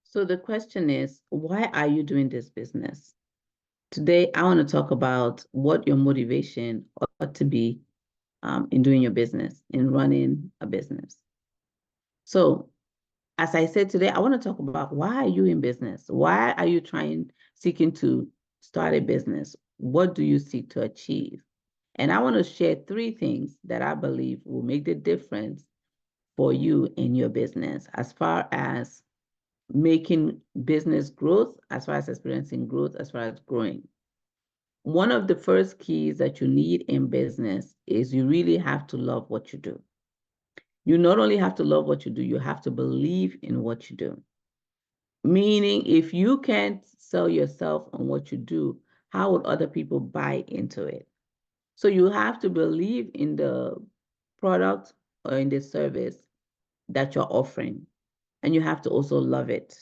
So the question is, why are you doing this business? Today, I want to talk about what your motivation ought to be in doing your business, in running a business. So, as I said today, I want to talk about why are you in business? Why are you seeking to start a business? What do you seek to achieve? And I want to share 3 things that I believe will make the difference for you in your business as far as making business growth, as far as experiencing growth, as far as growing. One of the first keys that you need in business is you really have to love what you do. You not only have to love what you do, you have to believe in what you do. Meaning, if you can't sell yourself on what you do, how would other people buy into it? So you have to believe in the product or in the service that you're offering, and you have to also love it.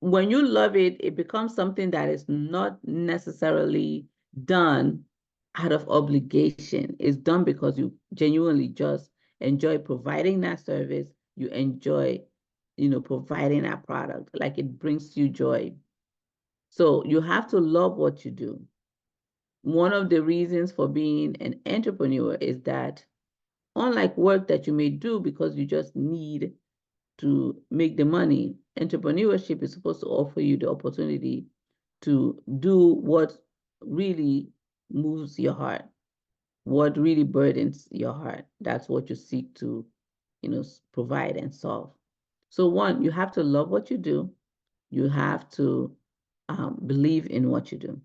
When you love it, it becomes something that is not necessarily done out of obligation. It's done because you genuinely just enjoy providing that service. You enjoy, providing that product. Like it brings you joy. So you have to love what you do. One of the reasons for being an entrepreneur is that unlike work that you may do because you just need to make the money, entrepreneurship is supposed to offer you the opportunity to do what really moves your heart, what really burdens your heart. That's what you seek to, provide and solve. So one, you have to love what you do. You have to believe in what you do.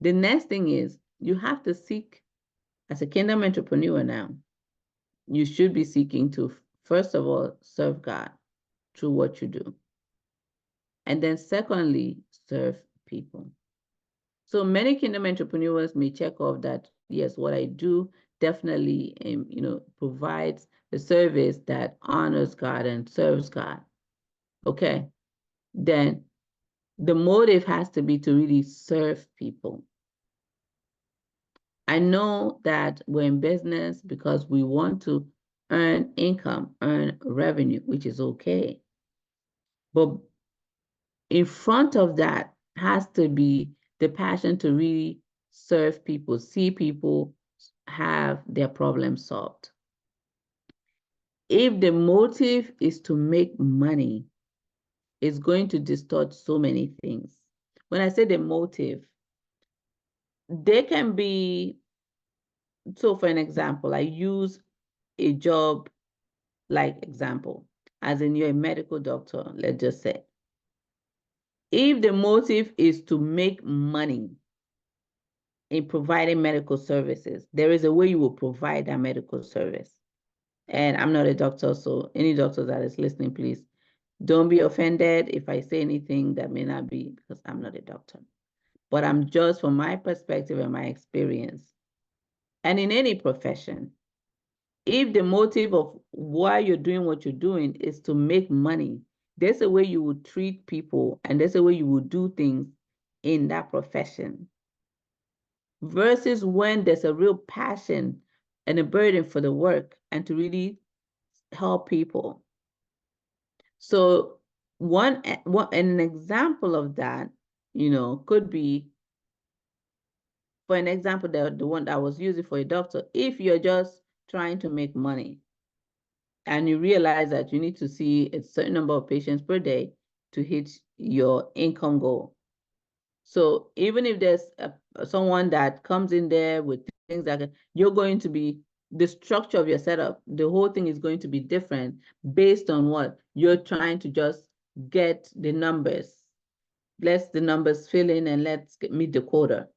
The next thing is you have to seek, as a kingdom entrepreneur now, you should be seeking to, first of all, serve God through what you do. And then secondly, serve people. So many kingdom entrepreneurs may check off that, yes, what I do definitely, provides a service that honors God and serves God. Okay. Then the motive has to be to really serve people. I know that we're in business because we want to earn income, earn revenue, which is okay. But in front of that has to be the passion to really serve people, see people have their problems solved. If the motive is to make money, it's going to distort so many things. When I say the motive, they can be, so for an example, I use a job like example, as in you're a medical doctor, let's just say. If the motive is to make money in providing medical services, there is a way you will provide that medical service. And I'm not a doctor, so any doctor that is listening, please don't be offended if I say anything that may not be, because I'm not a doctor. But I'm just from my perspective and my experience. And in any profession, if the motive of why you're doing what you're doing is to make money, there's a way you will treat people and there's a way you will do things in that profession. Versus when there's a real passion and a burden for the work and to really help people. So an example of that, could be, for an example, the one that I was using for a doctor, if you're just trying to make money and you realize that you need to see a certain number of patients per day to hit your income goal. So even if there's someone that comes in there with things that you're going to be, the structure of your setup, the whole thing is going to be different based on what you're trying to just get the numbers. Let's the numbers fill in and let's meet the quota.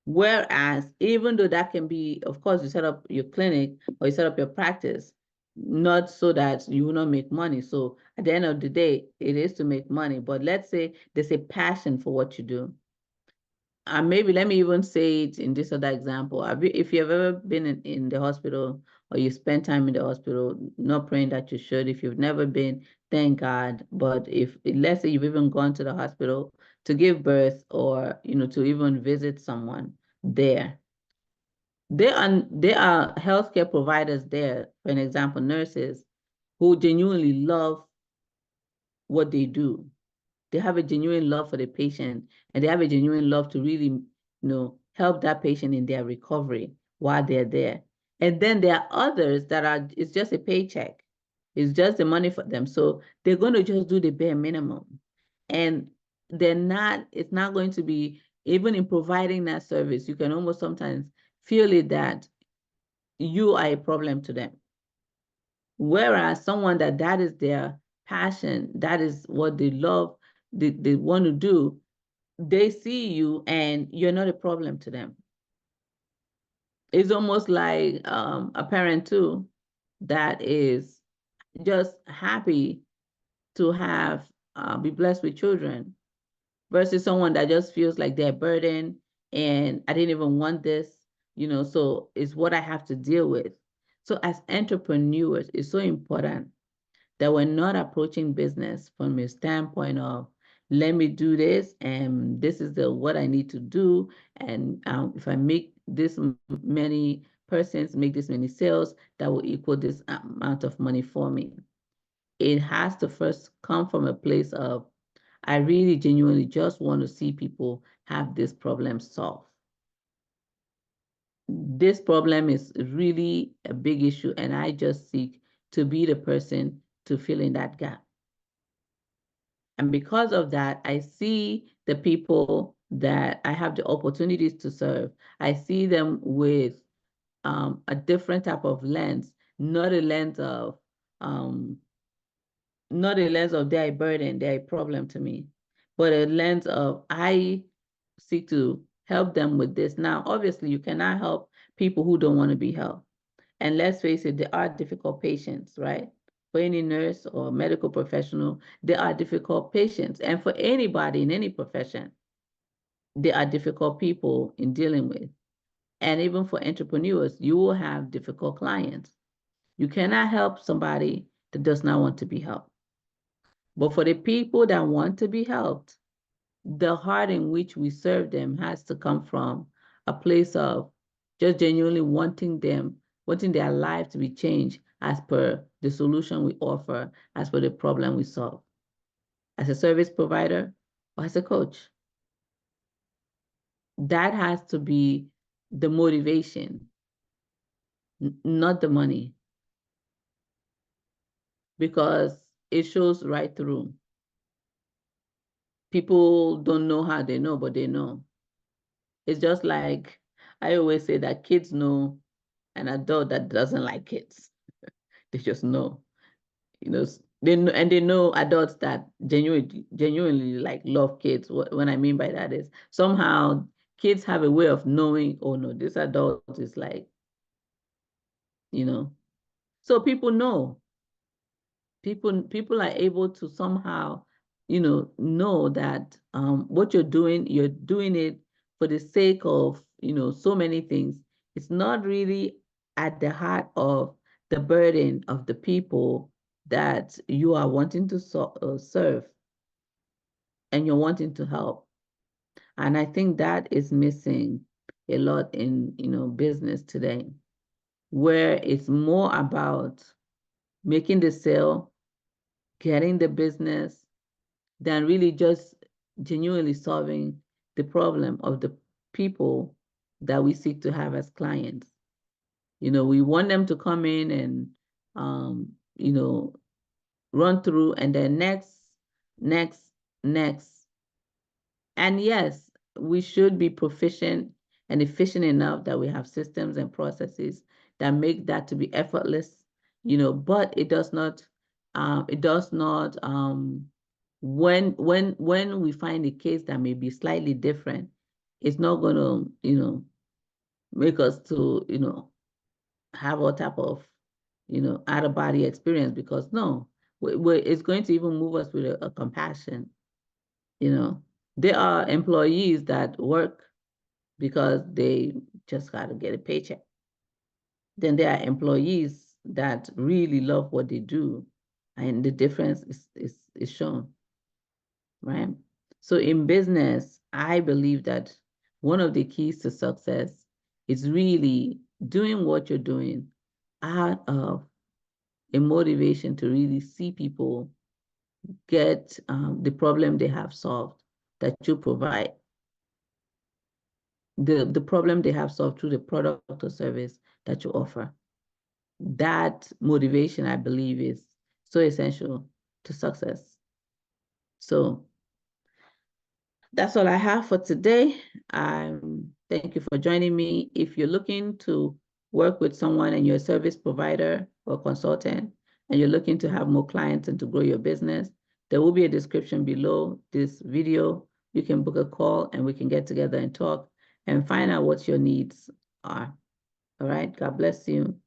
Whereas even though that can be, of course, you set up your clinic or you set up your practice, not so that you will not make money. So at the end of the day, it is to make money. But let's say there's a passion for what you do. And maybe let me even say it in this other example. If you've ever been in the hospital or you spend time in the hospital, not praying that you should. If you've never been, thank God. But if, let's say you've even gone to the hospital to give birth or, to even visit someone there, there are healthcare providers there, for an example, nurses who genuinely love what they do. They have a genuine love for the patient, and they have a genuine love to really, help that patient in their recovery while they're there. And then there are others that it's just a paycheck. It's just the money for them. So they're going to just do the bare minimum. And it's not going to be, even in providing that service, you can almost sometimes feel it that you are a problem to them. Whereas someone that is their passion, that is what they love, they want to do, they see you and you're not a problem to them. It's almost like a parent too that is just happy to have be blessed with children versus someone that just feels like they're burdened and I didn't even want this, so it's what I have to deal with. So as entrepreneurs, it's so important that we're not approaching business from a standpoint of, let me do this and this is what I need to do. And if I make this many persons, make this many sales, that will equal this amount of money for me. It has to first come from a place of, I really genuinely just want to see people have this problem solved. This problem is really a big issue, and I just seek to be the person to fill in that gap. And because of that, I see the people that I have the opportunities to serve. I see them with a different type of lens, not a lens of they're a burden, they're a problem to me, but a lens of I seek to help them with this. Now, obviously, you cannot help people who don't want to be helped. And let's face it, there are difficult patients, right? For any nurse or medical professional, there are difficult patients. And for anybody in any profession, there are difficult people in dealing with. And even for entrepreneurs, you will have difficult clients. You cannot help somebody that does not want to be helped. But for the people that want to be helped, the heart in which we serve them has to come from a place of just genuinely wanting their life to be changed as per the solution we offer, as per the problem we solve, as a service provider or as a coach. That has to be the motivation, not the money, because it shows right through. People don't know how they know, but they know. It's just like I always say that kids know an adult that doesn't like kids. They just know, they know, and they know adults that genuinely like love kids. What I mean by that is somehow kids have a way of knowing, oh no, this adult is like, so people know. People are able to somehow, know that what you're doing it for the sake of, so many things. It's not really at the heart of the burden of the people that you are wanting to serve and you're wanting to help. And I think that is missing a lot in, business today, where it's more about making the sale, getting the business, than really just genuinely solving the problem of the people that we seek to have as clients. We want them to come in and, run through and then next. And yes, we should be proficient and efficient enough that we have systems and processes that make that to be effortless, but it does not, when we find a case that may be slightly different, it's not going to, make us to, have all type of, out of body experience, because no, it's going to even move us with a compassion. There are employees that work because they just got to get a paycheck. Then there are employees that really love what they do, and the difference is shown, right? So in business, I believe that one of the keys to success is really doing what you're doing out of a motivation to really see people get the problem they have solved that you provide. The problem they have solved through the product or service that you offer. That motivation, I believe, is so essential to success. So that's all I have for today. Thank you for joining me. If you're looking to work with someone and you're a service provider or consultant, and you're looking to have more clients and to grow your business, there will be a description below this video. You can book a call and we can get together and talk and find out what your needs are. All right. God bless you.